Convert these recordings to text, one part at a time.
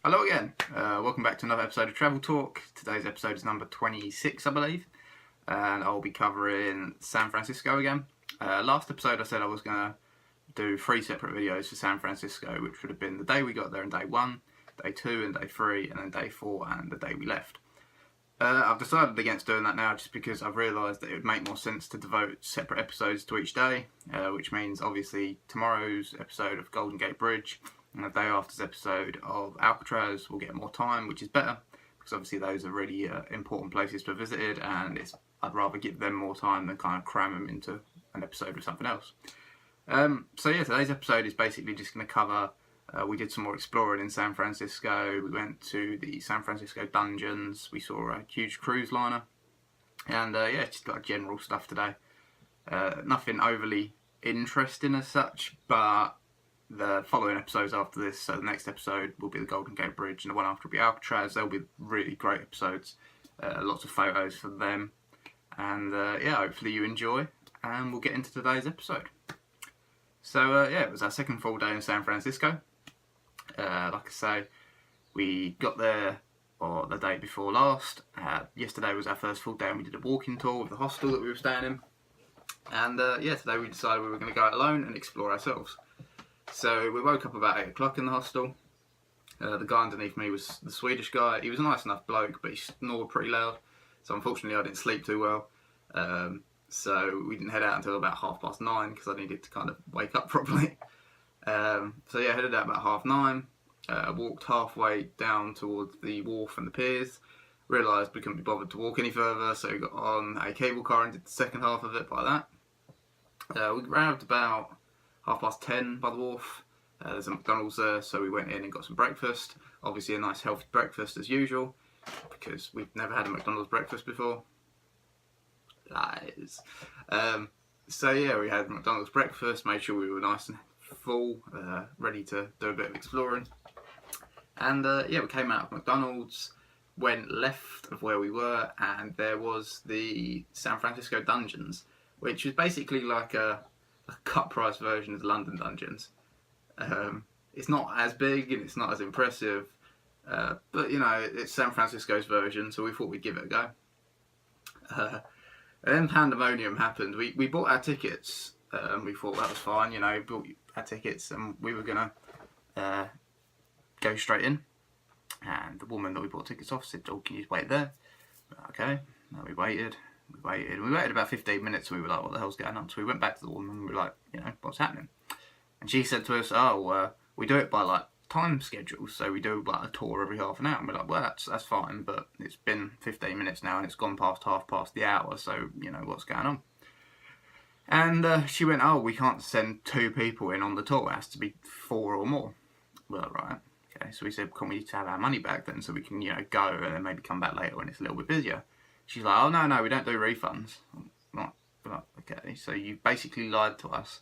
Hello again, welcome back to another episode of Travel Talk. Today's episode is number 26, I believe, and I'll be covering San Francisco again. Last episode I said I was going to do 3 separate videos for San Francisco, which would have been the day we got there and day 1, day 2 and day 3, and then day 4 and the day we left. I've decided against doing that now just because I've realised that it would make more sense to devote separate episodes to each day, which means obviously tomorrow's episode of Golden Gate Bridge and the day after's episode of Alcatraz will get more time, which is better because obviously those are really important places to have visited, and I'd rather give them more time than kind of cram them into an episode with something else. So yeah, today's episode is basically just going to cover, we did some more exploring in San Francisco, we went to the San Francisco dungeons, we saw a huge cruise liner, and yeah, just like general stuff today. Nothing overly interesting as such, but the following episodes after this, so the next episode will be the Golden Gate Bridge and the one after will be Alcatraz. They'll be really great episodes, lots of photos for them, and yeah, hopefully you enjoy, and we'll get into today's episode. So yeah, it was our second full day in San Francisco. Like I say, we got there the day before last. Yesterday was our first full day and we did a walking tour with the hostel that we were staying in, and yeah, today we decided we were going to go out alone and explore ourselves. So we woke up about 8 o'clock in the hostel. The guy underneath me was the Swedish guy. He was a nice enough bloke, but he snored pretty loud. So unfortunately I didn't sleep too well. So we didn't head out until about 9:30 because I needed to kind of wake up properly. So yeah, headed out about 9:30. Walked halfway down towards the wharf and the piers. Realised we couldn't be bothered to walk any further, so we got on a cable car and did the second half of it by that. We arrived about 10:30 by the wharf. There's a McDonald's there, so we went in and got some breakfast. Obviously a nice healthy breakfast as usual, because we've never had a McDonald's breakfast before. Lies. So yeah, we had McDonald's breakfast, made sure we were nice and full, ready to do a bit of exploring. And yeah, we came out of McDonald's, went left of where we were, and there was the San Francisco dungeons, which was basically like a cut price version of the London dungeons. It's not as big and it's not as impressive, but you know, it's San Francisco's version, so we thought we'd give it a go. And then pandemonium happened. We bought our tickets, we thought that was fine, you know, bought our tickets and we were going to go straight in. And the woman that we bought tickets off said, "Oh, can you just wait there?" Okay, we waited about 15 minutes and we were like, what the hell's going on? So we went back to the woman and we were like, you know, what's happening? And she said to us, we do it by like time schedules, so we do like a tour every half an hour. And we're like, well, that's fine, but it's been 15 minutes now and it's gone past half past the hour, so you know what's going on. And she went, we can't send 2 people in on the tour, it has to be 4 or more. Well, right, okay, so we said, can we have our money back then so we can, you know, go and then maybe come back later when it's a little bit busier? She's like, oh no, we don't do refunds. Right, okay, so you basically lied to us.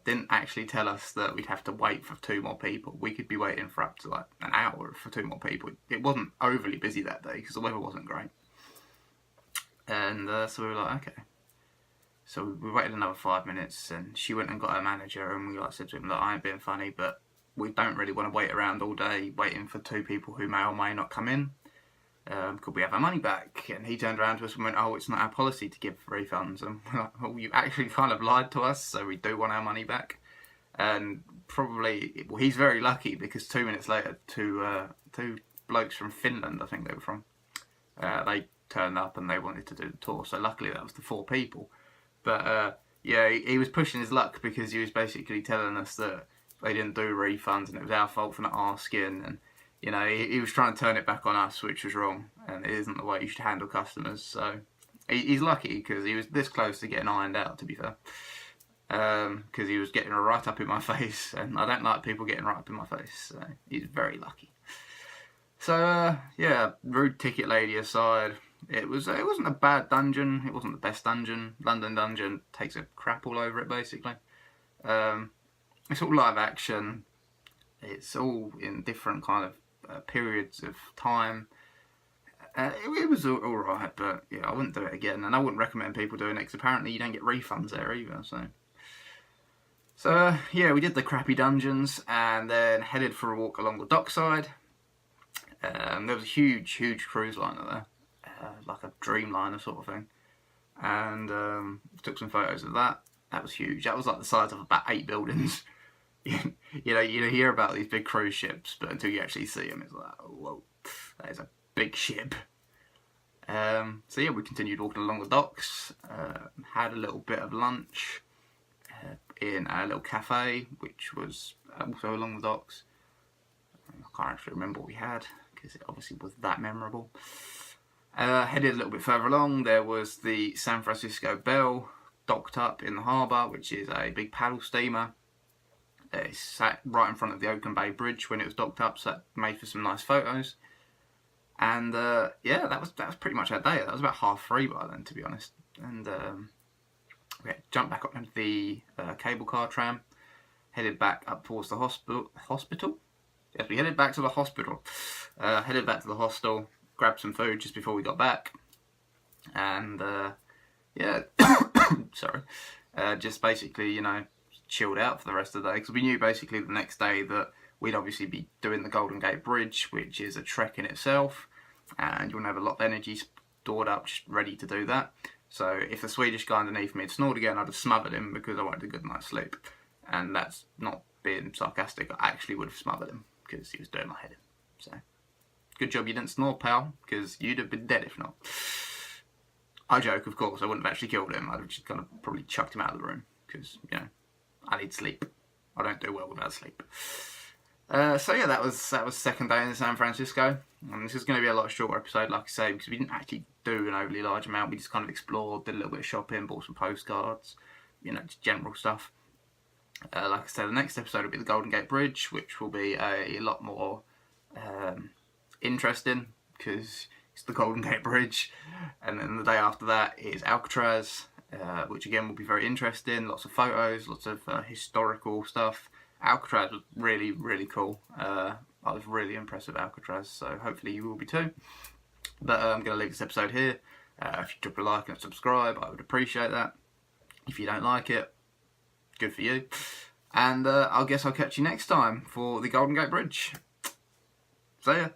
Didn't actually tell us that we'd have to wait for 2 more people. We could be waiting for up to like an hour for 2 more people. It wasn't overly busy that day because the weather wasn't great. And so we were like, okay. So we waited another 5 minutes and she went and got her manager and we like said to him, look, I ain't being funny, but we don't really want to wait around all day waiting for 2 people who may or may not come in. Could we have our money back? And he turned around to us and went, it's not our policy to give refunds. And we're like, well, you actually kind of lied to us, so we do want our money back. And probably, he's very lucky because 2 minutes later, two blokes from Finland, I think they were from, they turned up and they wanted to do the tour. So luckily that was the 4 people. But yeah, he was pushing his luck because he was basically telling us that they didn't do refunds and it was our fault for not asking. And you know, he was trying to turn it back on us, which was wrong, and it isn't the way you should handle customers. So he's lucky because he was this close to getting ironed out, to be fair, because he was getting right up in my face, and I don't like people getting right up in my face, so he's very lucky. So yeah, rude ticket lady aside, it wasn't a bad dungeon, it wasn't the best dungeon. London dungeon takes a crap all over it, basically. It's all live action, it's all in different kind of periods of time. It was alright, but yeah, I wouldn't do it again, and I wouldn't recommend people doing it because apparently you don't get refunds there either. So So yeah, we did the crappy dungeons and then headed for a walk along the dockside. There was a huge cruise liner there, like a dreamliner sort of thing, and took some photos of that. That was huge. That was like the size of about 8 buildings. You know, you hear about these big cruise ships, but until you actually see them, it's like, oh, whoa, that is a big ship. So yeah, we continued walking along the docks, had a little bit of lunch in a little cafe, which was also along the docks. I can't actually remember what we had, because it obviously was that memorable. Headed a little bit further along, there was the San Francisco Belle docked up in the harbour, which is a big paddle steamer. It sat right in front of the Oakland Bay Bridge when it was docked up, so that made for some nice photos. And yeah, that was pretty much our day. That was about 3:30 by then, to be honest. And we jumped back up into the cable car tram, headed back up towards the hospital. Yes, we headed back to the hospital. Headed back to the hostel, grabbed some food just before we got back, and yeah, sorry, just basically, you know, chilled out for the rest of the day, because we knew basically the next day that we'd obviously be doing the Golden Gate Bridge, which is a trek in itself, and you want to have a lot of energy stored up just ready to do that. So if the Swedish guy underneath me had snored again, I'd have smothered him because I wanted a good night's sleep. And that's not being sarcastic, I actually would have smothered him because he was doing my head in. So good job you didn't snore, pal, because you'd have been dead if not. I joke, of course, I wouldn't have actually killed him. I'd have just kind of probably chucked him out of the room because, you know, I need sleep. I don't do well without sleep. So yeah, that was second day in San Francisco, and this is going to be a lot shorter episode, like I say, because we didn't actually do an overly large amount. We just kind of explored, did a little bit of shopping, bought some postcards, you know, just general stuff. Like I said, the next episode will be the Golden Gate Bridge, which will be a lot more interesting because it's the Golden Gate Bridge, and then the day after that is Alcatraz, which again will be very interesting. Lots of photos, lots of historical stuff. Alcatraz was really cool. I was really impressed with Alcatraz, so hopefully you will be too. But I'm going to leave this episode here. If you drop a like and subscribe, I would appreciate that. If you don't like it, good for you. And I guess I'll catch you next time for the Golden Gate Bridge. See ya.